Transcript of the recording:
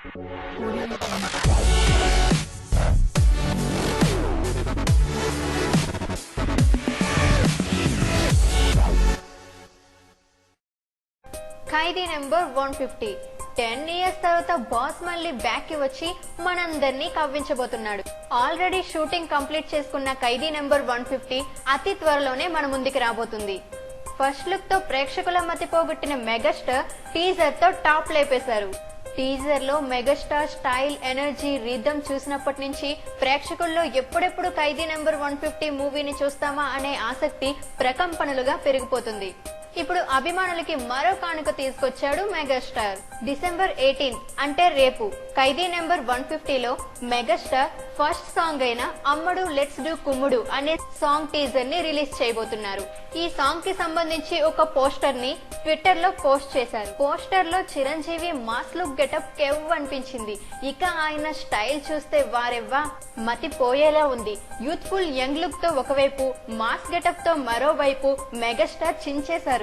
ఖైదీ number 150 10 years తర్వాత boss మళ్ళీ back కి వచ్చి మనందరినీ కవ్వించబోతున్నాడు. ఆల్రెడీ షూటింగ్ కంప్లీట్ చేసుకున్న ఖైదీ నెంబర్ 150 అతి త్వరలోనే మన ముందుకు రాబోతుంది. ఫస్ట్ లుక్ తో ప్రేక్షకుల మతి పోగొట్టిన మెగాస్టార్ టీజర్ తో టాప్ లేపేశారు. టీజర్ లో మెగాస్టార్ స్టైల్, ఎనర్జీ, రిథమ్ చూసినప్పటి నుంచి ప్రేక్షకుల్లో ఎప్పుడెప్పుడు ఖైదీ నెంబర్ 150 మూవీని చూస్తామా అనే ఆసక్తి ప్రకంపనలుగా పెరిగిపోతుంది. ఇప్పుడు అభిమానులకి మరో కానుక తీసుకొచ్చాడు మెగాస్టార్. డిసెంబర్ 18 అంటే రేపు ఖైదీ నెంబర్ 150లో మెగాస్టార్ ఫస్ట్ సాంగ్ అయిన అమ్మడు లెట్స్ డూ కుమ్ముడు అనే సాంగ్ టీజర్ ని రిలీజ్ చేయబోతున్నారు. ఈ సాంగ్ కి సంబంధించి ఒక పోస్టర్ ని ట్విట్టర్ లో పోస్ట్ చేశారు. పోస్టర్ లో చిరంజీవి మాస్ లుక్ గెటప్ కెవ్ అనిపించింది. ఇక ఆయన స్టైల్ చూస్తే వారెవ్వా మతిపోయేలా ఉంది. యూత్ఫుల్ యంగ్ లుక్ తో ఒకవైపు, మాస్ గెటప్ తో మరోవైపు మెగాస్టార్ చించేశారు.